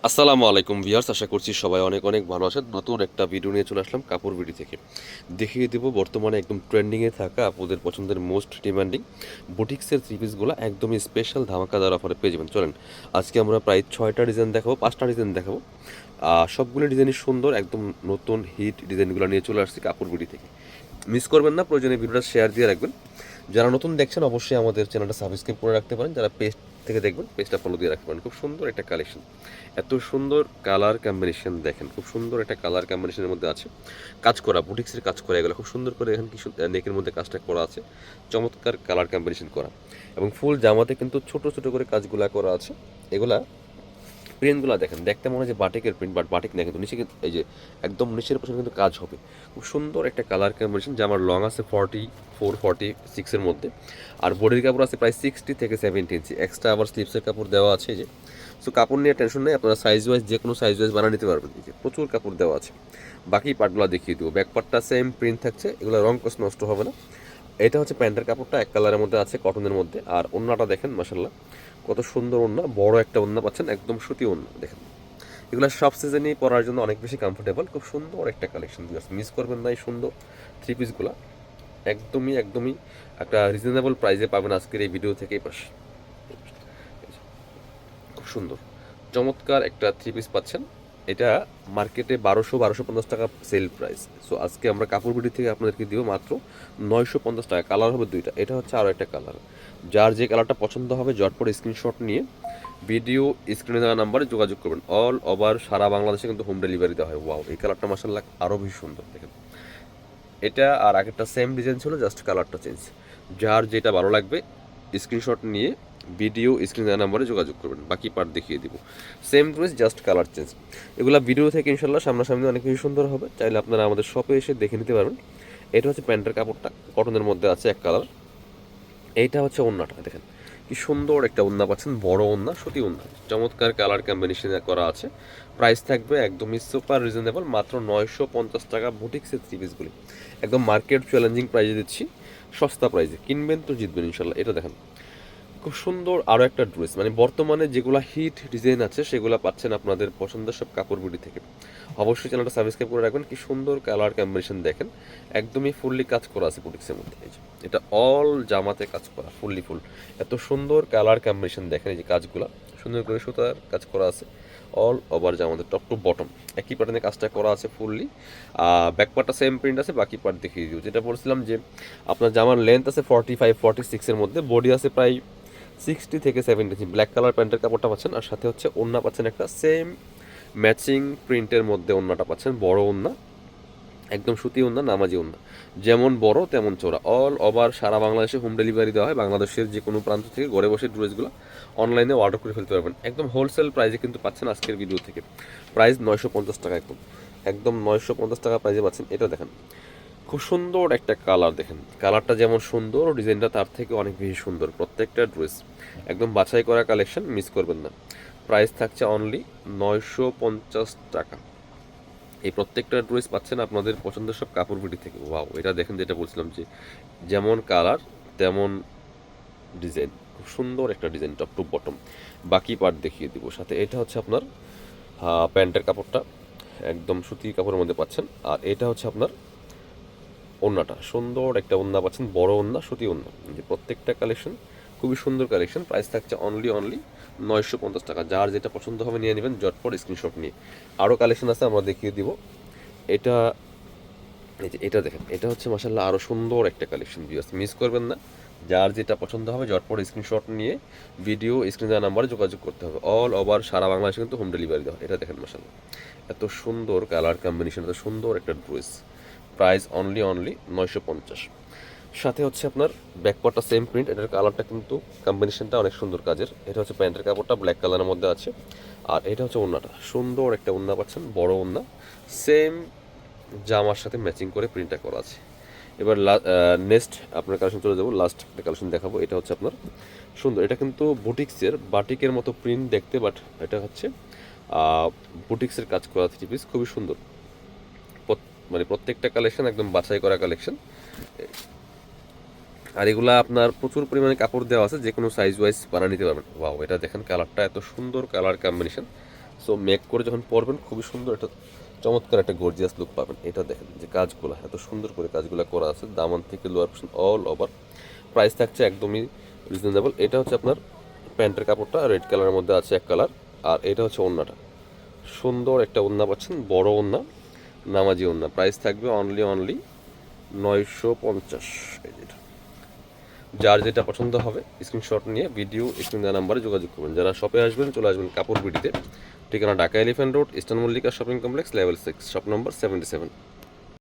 আসসালামু আলাইকুম ভিউয়ার্স, আশা করছি সবাই অনেক অনেক ভালো আছেন। নতুন একটা ভিডিও নিয়ে চলে আসলাম কাপড় বিডি থেকে। দেখিয়ে দেবো বর্তমানে একদম ট্রেন্ডিংয়ে থাকা আপনাদের পছন্দের মোস্ট ডিমান্ডিং বুটিক্সের থ্রি পিসগুলো একদমই স্পেশাল ধামাকাদার অফারে পেয়ে যাবেন। চলেন আজকে আমরা প্রায় 6টা ডিজাইন দেখাবো, 5টা ডিজাইন দেখাবো। সবগুলো ডিজাইনই সুন্দর, একদম নতুন হিট ডিজাইনগুলো নিয়ে চলে আসছি কাপড় বিডি থেকে। মিস করবেন না, প্রয়োজনে ভিডিওটা শেয়ার দিয়ে রাখবেন। যারা নতুন দেখছেন অবশ্যই আমাদের চ্যানেলটা সাবস্ক্রাইব করে রাখতে পারেন। যারা পেজ থেকে দেখবেন পেজটা ফলো দিয়ে রাখতে পারেন। খুব সুন্দর একটা কালেকশন, এত সুন্দর কালার কম্বিনেশন দেখেন, খুব সুন্দর একটা কালার কম্বিনেশনের মধ্যে আছে কাজ করা, বুটিক্সের কাজ করা। এগুলো খুব সুন্দর করে এখানে কিছু নেকের মধ্যে কাজটা করা আছে, চমৎকার কালার কম্বিনেশন করা, এবং ফুল জামাতে কিন্তু ছোট ছোট করে কাজগুলা করা আছে। এগুলা প্রিন্টগুলো দেখেন, দেখতে মনে হয় যে বাটিকের প্রিন্ট, বাট বাটিক না, কিন্তু নিচে কিন্তু এই যে একদম নিচের পছন্দ কিন্তু কাজ হবে। খুব সুন্দর একটা কালার কম্বিনেশন। যে আমার লং আছে 44-46-এর মধ্যে, আর বডির কাপড় আছে প্রায় 60 থেকে 70 ইঞ্চি। এক্সট্রা আবার স্লিপসের কাপড় দেওয়া আছে। এই যে সো কাপড় নিয়ে টেনশন নেই, আপনারা সাইজ ওয়াইজ যে কোনো সাইজ ওয়াইজ বানিয়ে নিতে পারবেন। এই যে প্রচুর কাপড় দেওয়া আছে। বাকি পার্টগুলো দেখিয়ে দেবো। ব্যাক পার্টটা সেম প্রিন্ট থাকছে, এগুলো রং কস নষ্ট হবে না। এটা হচ্ছে প্যান্টের কাপড়টা, এক কালারের মধ্যে আছে, কটনের মধ্যে। আর ওন্নাটা দেখেন মাশাল্লাহ, কত সুন্দর ওন্না, বড় একটা ওন্না পাচ্ছেন, একদম সুতি ওন্না দেখেন। এগুলো সব সিজনেই পরার জন্য অনেক বেশি কমফোর্টেবল। খুব সুন্দর একটা কালেকশন, মিস করবেন না এই সুন্দর থ্রি পিসগুলো। একদমই একদমই একটা রিজনেবল প্রাইসে পাবেন আজকের এই ভিডিও থেকেই পাশ। খুব সুন্দর চমৎকার একটা থ্রি পিস পাচ্ছেন। এটা মার্কেটে 1200-1250 টাকা সেল প্রাইস। সো আজকে আমরা কাপড় বিডি থেকে আপনাদেরকে দিব মাত্র 950 টাকা। কালার হবে দুইটা, এটা হচ্ছে আরও একটা কালার। যার যে কালারটা পছন্দ হবে ঝটপট স্ক্রিনশট নিয়ে ভিডিও স্ক্রিনে দেওয়া নাম্বারে যোগাযোগ করবেন। অল ওভার সারা বাংলাদেশে কিন্তু হোম ডেলিভারি দেওয়া হয়। ওয়াও, এই কালারটা মাসাল্লাহ আরও বেশি সুন্দর দেখেন। এটা আর আগেরটা সেম ডিজাইন ছিল, জাস্ট কালারটা চেঞ্জ। যার যেটা ভালো লাগবে স্ক্রিনশট নিয়ে ভিডিও স্ক্রিন দেওয়া নাম্বারে যোগাযোগ করবেন, বাকি পার্ট দেখিয়ে দিব। Same dress, just colour change. এগুলা ভিডিও থেকে ইনশাল্লাহ সামনাসামনি অনেক বেশি সুন্দর হবে, চাইলে আপনারা আমাদের শপে এসে দেখে নিতে পারবেন। এটা হচ্ছে প্যান্টের কাপড়টা, কটনের মধ্যে আছে এক কালার। এইটা হচ্ছে ওন্নাটা দেখেন, কি সুন্দর একটা ওন্না পাচ্ছেন, বড় ওন্না, সুতি ওন্না, চমৎকার কালার কম্বিনেশন করা আছে। প্রাইস থাকবে একদমই সুপার রিজনেবল, মাত্র 950 টাকা। বুটিক্সের থ্রি পিসগুলি একদম মার্কেট চ্যালেঞ্জিং প্রাইসে দিচ্ছি, সস্তা প্রাইসে। কিনবেন তো জিতবেন ইনশাল্লাহ। এটা দেখেন খুব সুন্দর আরও একটা ড্রেস, মানে বর্তমানে যেগুলো হিট ডিজাইন আছে সেগুলো পাচ্ছেন আপনাদের পছন্দের সব কাপড় বিডি থেকে। অবশ্যই চ্যানেলটা সাবস্ক্রাইব করে রাখবেন। কি সুন্দর কালার কম্বিনেশন দেখেন, একদমই ফুললি কাজ করা আছে বুটিক্সের মধ্যে। এই যে এটা অল জামাতে কাজ করা, ফুললি ফুল। এত সুন্দর কালার কম্বিনেশন দেখেন, এই যে কাজগুলো সুন্দর করে সুতার কাজ করা আছে অল ওভার জামাতে, টপ টু বটম একই প্যাটার্নে কাজটা করা আছে ফুললি। ব্যাক পার্টটা সেম প্রিন্ট আছে, বাকি পার্ট দেখিয়ে দিও। যেটা বলছিলাম যে আপনার জামার লেন্থ আছে 45-46-এর মধ্যে, বডি আছে প্রায় 60 থেকে 70 ইঞ্চি। ব্ল্যাক কালার প্যান্টের কাপড়টা পাচ্ছেন, আর সাথে হচ্ছে ওড়না পাচ্ছেন একটা সেম ম্যাচিং প্রিন্টের মধ্যে। ওড়নাটা পাচ্ছেন বড় ওড়না, একদম সুতি ওড়না, নামাজি ওড়না, যেমন বড় তেমন চওড়া। অল ওভার সারা বাংলাদেশে হোম ডেলিভারি দেওয়া হয়। বাংলাদেশের যে কোনো প্রান্ত থেকে ঘরে বসে ড্রেসগুলো অনলাইনে অর্ডার করে ফেলতে পারবেন। একদম হোলসেল প্রাইসে কিন্তু পাচ্ছেন আজকের ভিডিও থেকে। প্রাইস 950 টাকা, একদম একদম 950 টাকা প্রাইসে পাচ্ছেন। এটা দেখেন খুব সুন্দর একটা কালার দেখেন, কালারটা যেমন সুন্দর ডিজাইনটা তার থেকে অনেক বেশি সুন্দর। প্রত্যেকটা ড্রেস একদম বাছাই করা কালেকশন, মিস করবেন না। প্রাইস থাকছে অনলি 950 টাকা। এই প্রত্যেকটা ড্রেস পাচ্ছেন আপনাদের পছন্দের সব কাপড় বিডি থেকে। ওয়াও, এটা দেখেন, যেটা বলছিলাম যে যেমন কালার তেমন ডিজাইন, খুব সুন্দর একটা ডিজাইন টপ টু বটম। বাকি পার্ট দেখিয়ে দিব সাথে। এটা হচ্ছে আপনার প্যান্টের কাপড়টা, একদম সুতি কাপড়ের মধ্যে পাচ্ছেন। আর এটা হচ্ছে আপনার ওড়নাটা, সুন্দর একটা ওড়না পাচ্ছেন, বড় ওড়না, সুতি ওড়না। যে প্রত্যেকটা কালেকশন খুবই সুন্দর কালেকশন। প্রাইস থাকছে অনলি 950 টাকা। যার যেটা পছন্দ হবে নিয়ে নেবেন ঝটপট স্ক্রিনশট নিয়ে। আরও কালেকশন আছে, আমরা দেখিয়ে দিব। এটা এই যে এটা দেখেন, এটা হচ্ছে মাসাল্লাহ আরও সুন্দর একটা কালেকশন, ভিউয়ার্স মিস করবেন না। যার যেটা পছন্দ হবে ঝটপট স্ক্রিনশট নিয়ে ভিডিও স্ক্রিন দেওয়া নাম্বারে যোগাযোগ করতে হবে। অল ওভার সারা বাংলাদেশে কিন্তু হোম ডেলিভারি দেওয়া হয়। এটা দেখেন মাসাল্লাহ, এত সুন্দর কালার কম্বিনেশন, এত সুন্দর একটা ড্রেস। Price only 950। সাথে হচ্ছে আপনার ব্যাকপার্টটা সেম প্রিন্ট, এটার কালারটা কিন্তু কম্বিনেশনটা অনেক সুন্দর কাজের। এটা হচ্ছে প্যান্টের কাপড়টা ব্ল্যাক কালারের মধ্যে আছে। আর এটা হচ্ছে ওড়নাটা, সুন্দর একটা ওড়না পাচ্ছেন, বড় ওড়না, সেম জামার সাথে ম্যাচিং করে প্রিন্টটা করা আছে। এবার নেক্সট আপনার কালেকশন চলে যাবো, লাস্ট একটা কালেকশন দেখাবো। এটা হচ্ছে আপনার সুন্দর, এটা কিন্তু বুটিক্সের বাটিকের মতো প্রিন্ট দেখতে, বাট এটা হচ্ছে বুটিক্সের কাজ করা থ্রি পিস, খুবই সুন্দর। মানে প্রত্যেকটা কালেকশন একদম বাছাই করা কালেকশন। আর এগুলা আপনার প্রচুর পরিমাণে কাপড় দেওয়া আছে, যে কোনো সাইজ ওয়াইজ বানিয়ে নিতে পারবেন। ওয়াও, এটা দেখেন কালারটা এত সুন্দর কালার কম্বিনেশন, সো মেক করে যখন পরবেন খুবই সুন্দর একটা চমৎকার একটা গর্জিয়াস লুক পাবেন। এটা দেখেন যে কাজগুলো এত সুন্দর করে কাজগুলো করা আছে, দামান থেকে lower portion all over. Price থাকছে একদমই রিজনেবল। এটা হচ্ছে আপনার প্যান্টের কাপড়টা রেড কালারের মধ্যে আছে এক কালার, আর এটা হচ্ছে ওড়নাটা, সুন্দর একটা ওড়না পাচ্ছেন, বড় ওড়না, নামাজি ওড়না। প্রাইস থাকবে অনলি 950। এই যেটা, যার যেটা পছন্দ হবে স্ক্রিনশট নিয়ে ভিডিও স্ক্রিন দেওয়া নাম্বারে যোগাযোগ করবেন। যারা শপে আসবেন চলে আসবেন কাপড় বিটিতে, ঠিকানা Dhaka elephant road, eastern Mallika shopping complex, level 6, shop number 77।